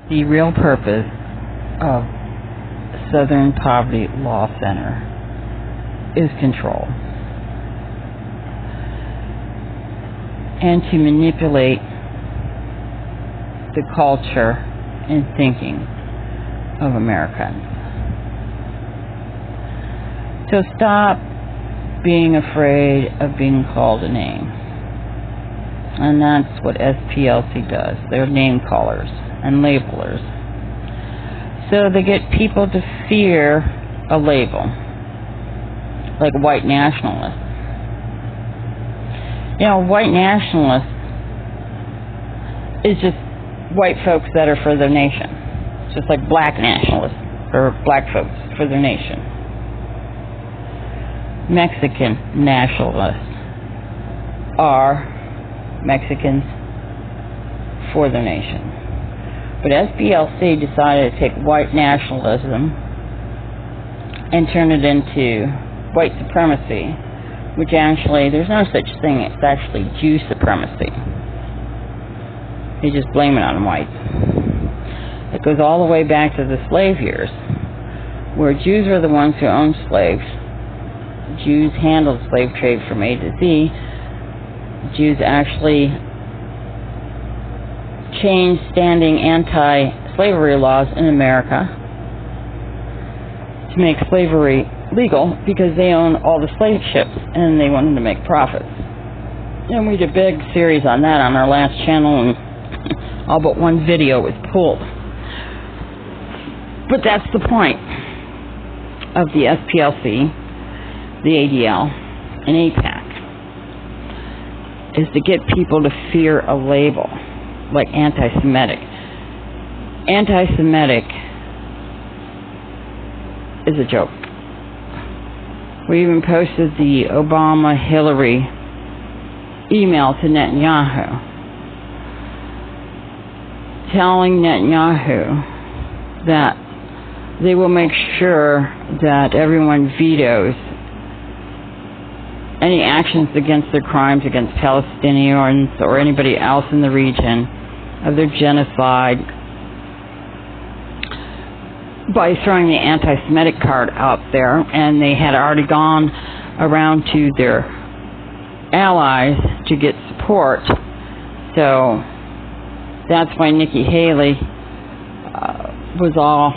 The real purpose of Southern Poverty Law Center is control and to manipulate the culture and thinking of Americans. So stop being afraid of being called a name. And that's what SPLC does. They're name callers and labelers. So they get people to fear a label, like white nationalists. You know, white nationalists is just white folks that are for their nation. Just like black nationalists or black folks for their nation. Mexican nationalists are Mexicans for their nation. But SPLC decided to take white nationalism and turn it into white supremacy, which actually, there's no such thing. It's actually Jew supremacy. They just blame it on whites. It goes all the way back to the slave years, where Jews were the ones who owned slaves. Jews handled slave trade from A to Z. Jews actually changed standing anti-slavery laws in America to make slavery legal because they owned all the slave ships and they wanted to make profits. And we did a big series on that on our last channel, and all but one video was pulled. But that's the point of the SPLC, the ADL, and APAC, is to get people to fear a label, like anti-Semitic. Anti-Semitic is a joke. We even posted the Obama-Hillary email to Netanyahu, telling Netanyahu that they will make sure that everyone vetoes any actions against their crimes against Palestinians or anybody else in the region of their genocide by throwing the anti-Semitic card out there. And they had already gone around to their allies to get support. So that's why Nikki Haley was all,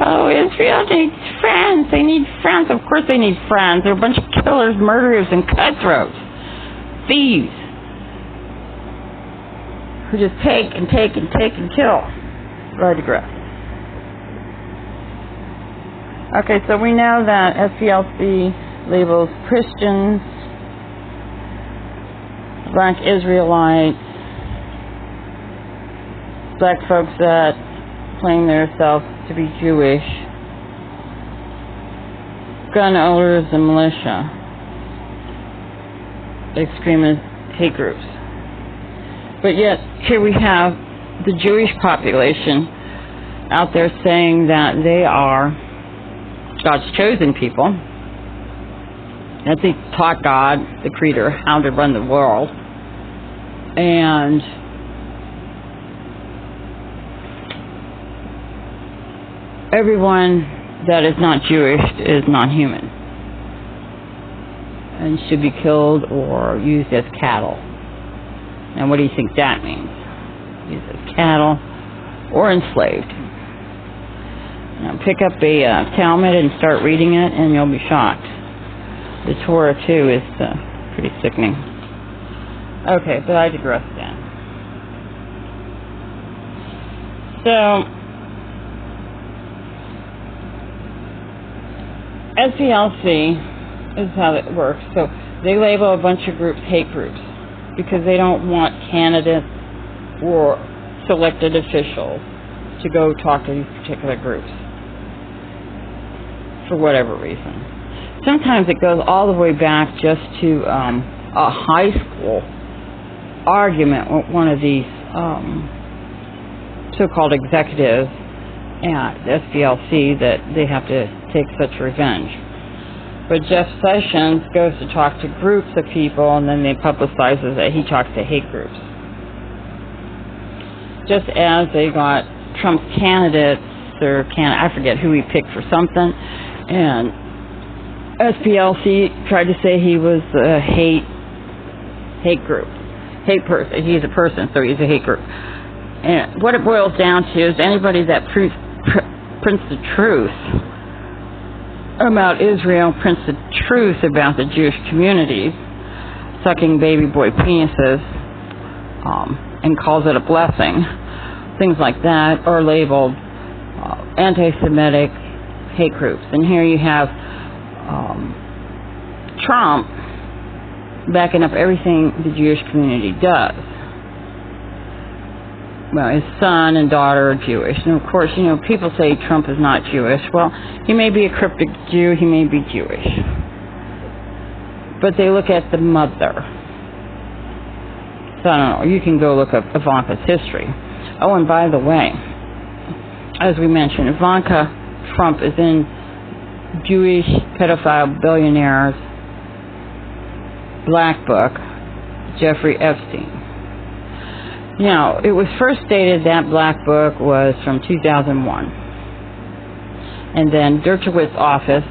oh, Israel needs friends. They need friends. Of course they need friends. They're a bunch of killers, murderers, and cutthroats. Thieves. Who just take and take and take and kill. I digress. Okay, so we know that SPLC labels Christians, black Israelites, black folks that claim themselves to be Jewish, gun owners and militia, extremist hate groups. But yet, here we have the Jewish population out there saying that they are God's chosen people, that they taught God, the Creator, how to run the world, and everyone that is not Jewish is non-human and should be killed or used as cattle. And what do you think that means? Used as cattle or enslaved. Now pick up a Talmud and start reading it and you'll be shocked. The Torah too is pretty sickening. Okay, but I digress then. So SPLC is how it works. So they label a bunch of groups hate groups because they don't want candidates or selected officials to go talk to these particular groups for whatever reason. Sometimes it goes all the way back just to a high school argument with one of these so-called executives at SPLC that they have to take such revenge. But Jeff Sessions goes to talk to groups of people and then they publicizes that he talks to hate groups. Just as they got Trump's candidates, I forget who he picked for something, and SPLC tried to say he was a hate group, hate person. He's a person, so he's a hate group. And what it boils down to is anybody that prints the truth about Israel, prints the truth about the Jewish communities, sucking baby boy penises, and calls it a blessing, things like that, are labeled anti-Semitic hate groups. And here you have Trump backing up everything the Jewish community does. Well, his son and daughter are Jewish. And of course, people say Trump is not Jewish. Well, he may be a cryptic Jew, he may be Jewish. But they look at the mother. So I don't know, you can go look up Ivanka's history. Oh, and by the way, as we mentioned, Ivanka Trump is in Jewish pedophile billionaires black book, Jeffrey Epstein. Now, it was first stated that black book was from 2001. And then Dershowitz office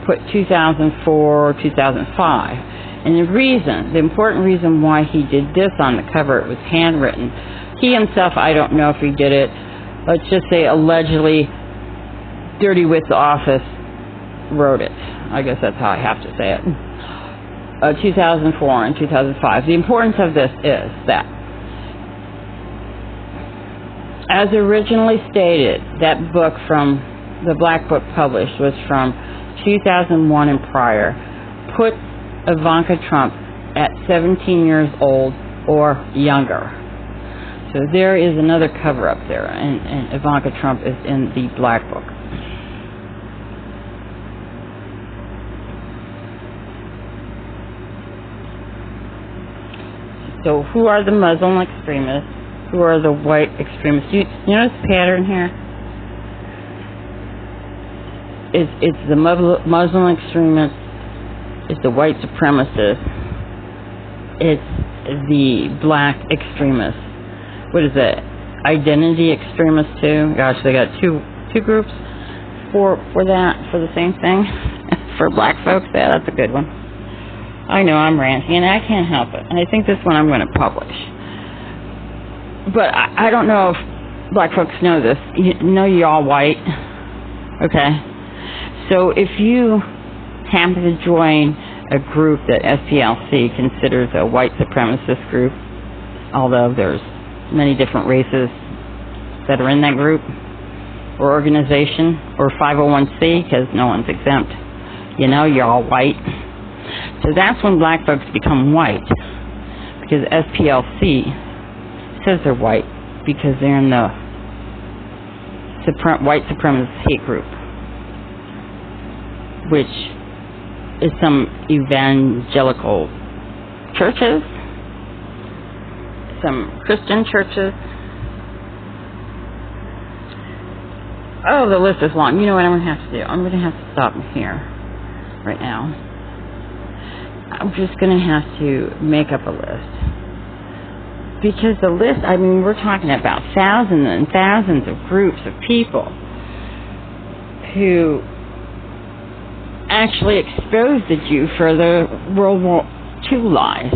put 2004, 2005. And the important reason why he did this on the cover, it was handwritten. He himself, I don't know if he did it, let's just say allegedly, Dershowitz office wrote it. I guess that's how I have to say it. 2004 and 2005. The importance of this is that, as originally stated, that book from the Black Book published was from 2001 and prior. Put Ivanka Trump at 17 years old or younger. So there is another cover up there, and Ivanka Trump is in the Black Book. So who are the Muslim extremists? Who are the white extremists? You notice the pattern here? It's the Muslim extremists, it's the white supremacists, it's the black extremists. What is it? Identity extremists too? Gosh, they got two groups for the same thing. For black folks, yeah, that's a good one. I know I'm ranting, and I can't help it. And I think this one I'm going to publish. But I don't know if black folks know this. You're all white. Okay? So if you happen to join a group that SPLC considers a white supremacist group, although there's many different races that are in that group, or organization, or 501c, because no one's exempt, you're all white. So that's when black folks become white, because SPLC says they're white because they're in the white supremacist hate group, which is some evangelical churches, some Christian churches. Oh, the list is long. You know what I'm going to have to do? I'm going to have to stop here right now. I'm just going to have to make up a list. Because the list, we're talking about thousands and thousands of groups of people who actually exposed the Jew for the World War II lies.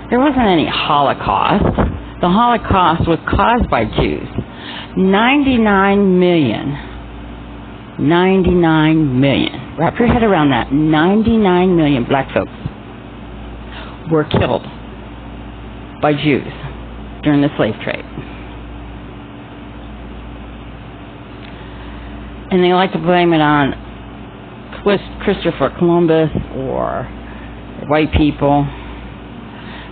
There wasn't any Holocaust. The Holocaust was caused by Jews. 99 million. Wrap your head around that. 99 million black folks were killed by Jews during the slave trade. And they like to blame it on Christopher Columbus or white people,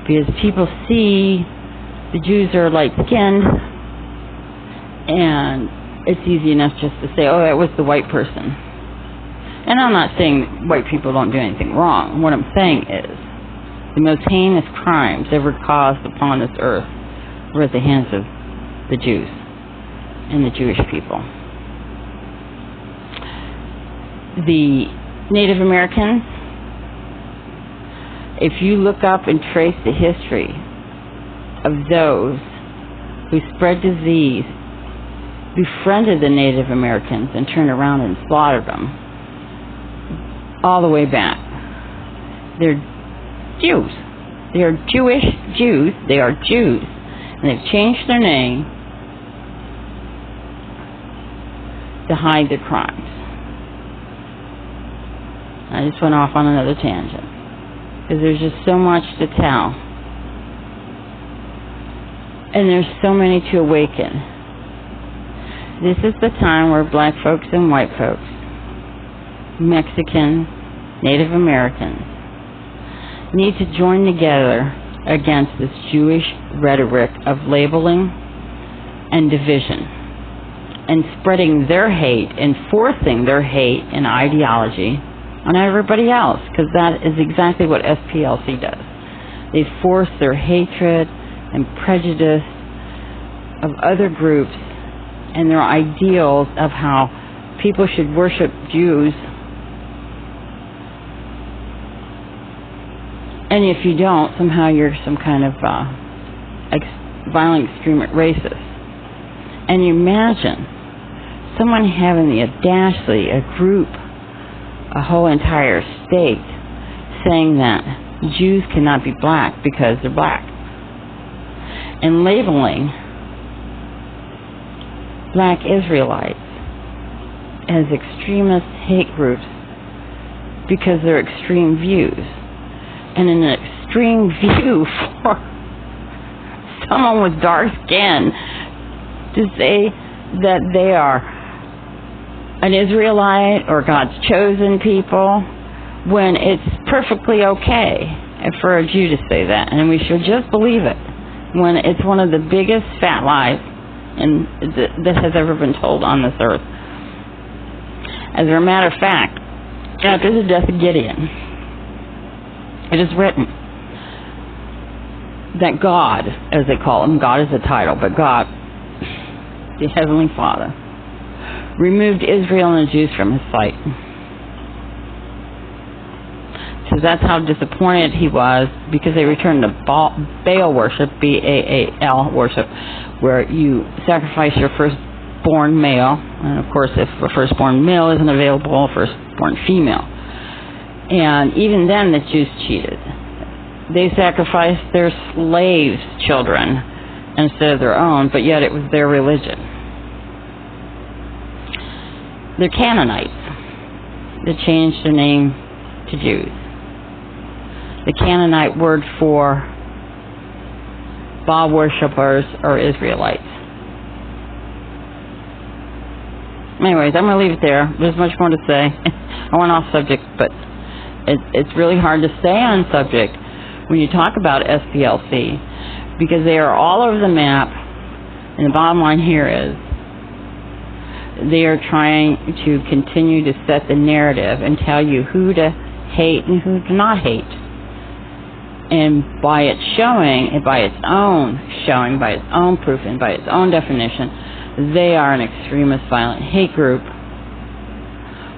because people see the Jews are light-skinned, and it's easy enough just to say, oh, that was the white person. And I'm not saying white people don't do anything wrong. What I'm saying is the most heinous crimes ever caused upon this earth were at the hands of the Jews and the Jewish people. The Native Americans, if you look up and trace the history of those who spread disease befriended the Native Americans and turned around and slaughtered them all the way back. They're Jews. They are Jewish Jews. They are Jews. And they've changed their name to hide their crimes. I just went off on another tangent because there's just so much to tell. And there's so many to awaken. This is the time where black folks and white folks, Mexicans, Native Americans, need to join together against this Jewish rhetoric of labeling and division and spreading their hate, enforcing their hate and ideology on everybody else, because that is exactly what SPLC does. They force their hatred and prejudice of other groups and their ideals of how people should worship Jews. And if you don't, somehow you're some kind of violent extremist racist. And you imagine someone having the audacity, a group, a whole entire state, saying that Jews cannot be black because they're black. And labeling black Israelites as extremist hate groups because they're extreme views. And an extreme view for someone with dark skin to say that they are an Israelite or God's chosen people, when it's perfectly okay for a Jew to say that, and we should just believe it, when it's one of the biggest fat lies that has ever been told on this earth. As a matter of fact, after the death of Gideon, it is written that God, as they call him, God is a title, but God, the Heavenly Father, removed Israel and the Jews from his sight. So that's how disappointed he was, because they returned to Baal worship, B-A-A-L worship, where you sacrifice your firstborn male, and of course if a firstborn male isn't available, a firstborn female. And even then the Jews cheated. They sacrificed their slaves' children instead of their own, but yet it was their religion. They're Canaanites. They changed their name to Jews. The Canaanite word for Baal worshippers are Israelites. Anyways, I'm going to leave it there. There's much more to say. I went off subject, but it's really hard to stay on subject when you talk about SPLC, because they are all over the map, and the bottom line here is they are trying to continue to set the narrative and tell you who to hate and who to not hate. And by its showing, and by its own showing, by its own proof, and by its own definition, they are an extremist violent hate group.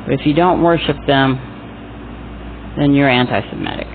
But if you don't worship them, then you're anti-Semitic.